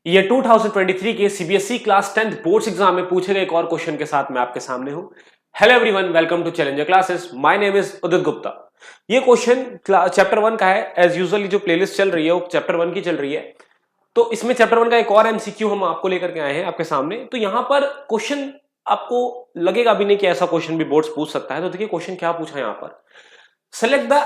ये 2023 के CBSE class 10th boards exam में पूछे गए एक और क्वेश्चन के साथ मैं आपके सामने हूं। Hello everyone, welcome to challenger classes. My name is Udit Gupta. ये क्वेश्चन चैप्टर 1 का है। एज यूजुअली जो प्लेलिस्ट चल रही है वो चैप्टर 1 की चल रही है, तो इसमें चैप्टर 1 का एक और एमसीक्यू हम आपको लेकर के आए हैं आपके सामने। तो यहां पर क्वेश्चन आपको लगेगा भी नहीं कि ऐसा क्वेश्चन भी बोर्ड्स पूछ सकता है। तो देखिए क्वेश्चन क्या पूछा है यहां पर। Select the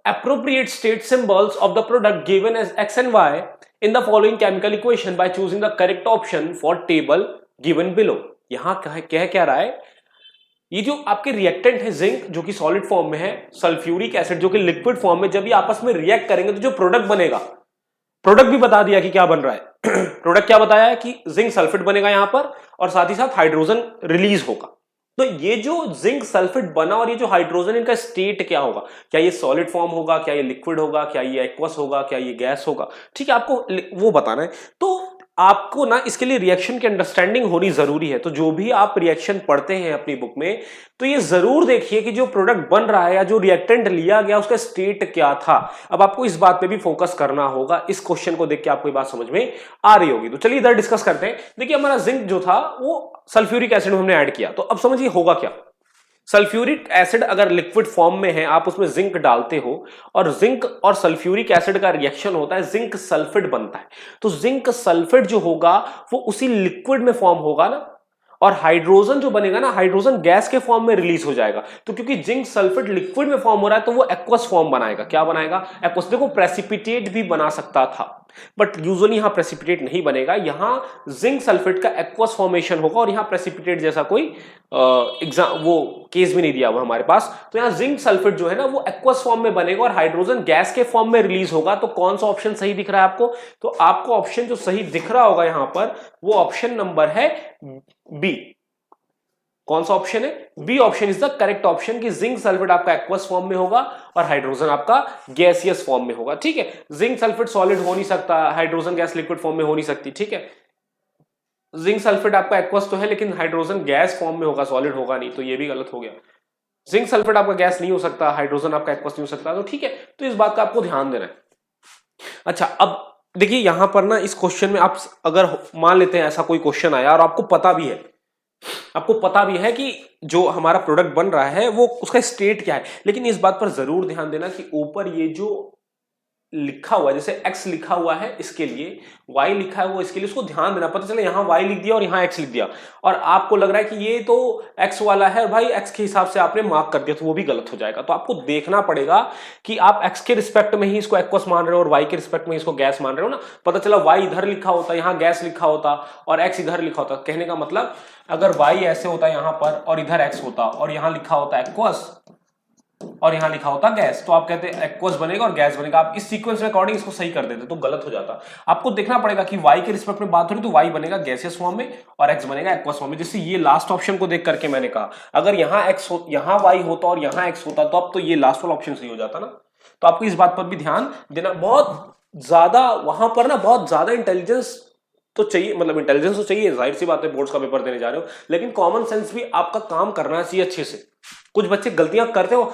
appropriate state symbols of the product given as X and Y in the following chemical equation by choosing the correct option for table given below। यहां कह क्या रहा है, ये जो आपके रिएक्टेंट है जिंक जो कि सॉलिड फॉर्म में है, सल्फ्यूरिक एसिड जो कि लिक्विड फॉर्म में, जब ये आपस में रिएक्ट करेंगे तो जो प्रोडक्ट बनेगा, प्रोडक्ट भी बता दिया कि क्या बन रहा है। प्रोडक्ट क्या बताया है कि जिंक सल्फेट बनेगा यहां पर और साथ ही साथ हाइड्रोजन रिलीज होगा। तो ये जो जिंक सल्फेट बना और ये जो हाइड्रोजन, इनका स्टेट क्या होगा, क्या ये सॉलिड फॉर्म होगा, क्या ये लिक्विड होगा, क्या ये एक्वस होगा, क्या ये गैस होगा, ठीक है, आपको वो बताना है। तो आपको ना इसके लिए रिएक्शन की अंडरस्टैंडिंग होनी जरूरी है। तो जो भी आप रिएक्शन पढ़ते हैं अपनी बुक में, तो ये जरूर देखिए कि जो प्रोडक्ट बन रहा है या जो रिएक्टेंट लिया गया उसका स्टेट क्या था। अब आपको इस बात पे भी फोकस करना होगा। इस क्वेश्चन को देख के आपको ये बात समझ में आ रही होगी। तो चलिए इधर डिस्कस करते हैं। देखिए हमारा जिंक जो था वो सल्फ्यूरिक एसिड में हमने ऐड किया, तो अब समझिए होगा क्या। सल्फ्यूरिक एसिड अगर लिक्विड फॉर्म में है, आप उसमें जिंक डालते हो और जिंक और सल्फ्यूरिक एसिड का रिएक्शन होता है, जिंक सल्फेट बनता है। तो जिंक सल्फेट जो होगा वो उसी लिक्विड में फॉर्म होगा ना, और हाइड्रोजन जो बनेगा ना, हाइड्रोजन गैस के फॉर्म में रिलीज हो जाएगा। तो क्योंकि जिंक सल्फेट लिक्विड में फॉर्म हो रहा है तो वो एक्वस फॉर्म बनाएगा। क्या बनाएगा? एक्वस। देखो प्रेसिपिटेट भी बना सकता था, बट यूजुअली यहां प्रेसिपिटेट नहीं बनेगा। यहां जिंक सल्फेट का एक्वस फॉर्मेशन होगा और यहां प्रेसिपिटेट जैसा कोई एग्जाम वो केस भी नहीं दिया हुआ हमारे पास। तो यहां जिंक सल्फेट जो है ना वो एक्वस फॉर्म में बनेगा और हाइड्रोजन गैस के फॉर्म में रिलीज होगा। तो कौन सा ऑप्शन सही दिख रहा है आपको? तो आपको ऑप्शन जो सही दिख रहा होगा यहां पर वो ऑप्शन नंबर है बी। कौन सा ऑप्शन है? B option is the correct option कि जिंक सल्फेट आपका एक्वस फॉर्म में होगा और हाइड्रोजन आपका गैसियस फॉर्म में होगा। ठीक है, जिंक सल्फेट सॉलिड हो नहीं सकता, हाइड्रोजन गैस लिक्विड फॉर्म में हो नहीं सकती। ठीक है, जिंक सल्फेट आपका एक्वस तो है लेकिन हाइड्रोजन गैस फॉर्म में होगा, सॉलिड होगा नहीं, तो ये भी गलत हो गया। जिंक सल्फेट आपका गैस नहीं हो सकता, हाइड्रोजन आपका एक्वस नहीं हो सकता। तो ठीक है, तो इस बात का आपको ध्यान देना है। अच्छा, अब देखिए यहां पर ना इस क्वेश्चन में आप अगर मान लेते हैं ऐसा कोई क्वेश्चन आया और आपको पता भी है कि जो हमारा प्रोडक्ट बन रहा है वो उसका स्टेट क्या है, लेकिन इस बात पर जरूर ध्यान देना कि ऊपर ये जो लिखा हुआ है, जैसे x लिखा हुआ है इसके लिए, y लिखा है वो इसके लिए, उसको ध्यान देना। पता चला यहां y लिख दिया और यहां x लिख दिया और आपको लग रहा है कि ये तो x वाला है भाई, x के हिसाब से आपने मार्क कर दिया, तो वो भी गलत हो जाएगा। तो आपको देखना पड़ेगा कि आप x के रिस्पेक्ट में ही इसको एक्वस मान रहे हो और y के रिस्पेक्ट में इसको गैस मान रहे हो ना। पता चला y इधर लिखा होता, यहां गैस लिखा होता और x इधर लिखा होता। कहने का मतलब अगर y ऐसे होता यहां पर और इधर x होता और यहां लिखा होता एक्वस और यहां लिखा होता गैस, तो आप कहते हैं एक्वस बनेगा और गैस बनेगा। आप इस सीक्वेंस में अकॉर्डिंग इसको सही कर देते तो गलत हो जाता। आपको देखना पड़ेगा कि y के रिस्पेक्ट में बात हो रही तो y बनेगा गैसियस फॉर्म में और x बनेगा एक्वस फॉर्म में। जैसे ये लास्ट ऑप्शन को देख करके मैंने कहा अगर यहां x हो, यहां y होता और यहां x होता, तो अब तो ये लास्ट वाला ऑप्शन सही हो जाता ना। तो आपको इस बात पर भी ध्यान देना। बहुत ज्यादा वहां पर ना बहुत ज्यादा इंटेलिजेंस तो चाहिए, मतलब इंटेलिजेंस तो चाहिए, जाहिर सी बात है बोर्ड्स का पेपर देने जा रहे हो, लेकिन कॉमन सेंस भी आपका काम करना चाहिए अच्छे से। कुछ बच्चे गलतियां करते हो,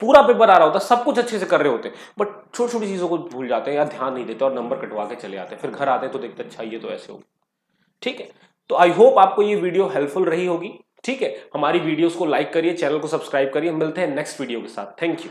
पूरा पेपर आ रहा होता, सब कुछ अच्छे से कर रहे होते, बट छोटी छोटी चीजों को भूल जाते हैं या ध्यान नहीं देते और नंबर कटवा के चले आते हैं। फिर घर आते हैं तो देखते अच्छा ये तो ऐसे हो। ठीक है, तो आई होप आपको ये वीडियो हेल्पफुल रही होगी। ठीक है, हमारी वीडियोस को लाइक करिए, चैनल को सब्सक्राइब करिए। मिलते हैं नेक्स्ट वीडियो के साथ। Thank you.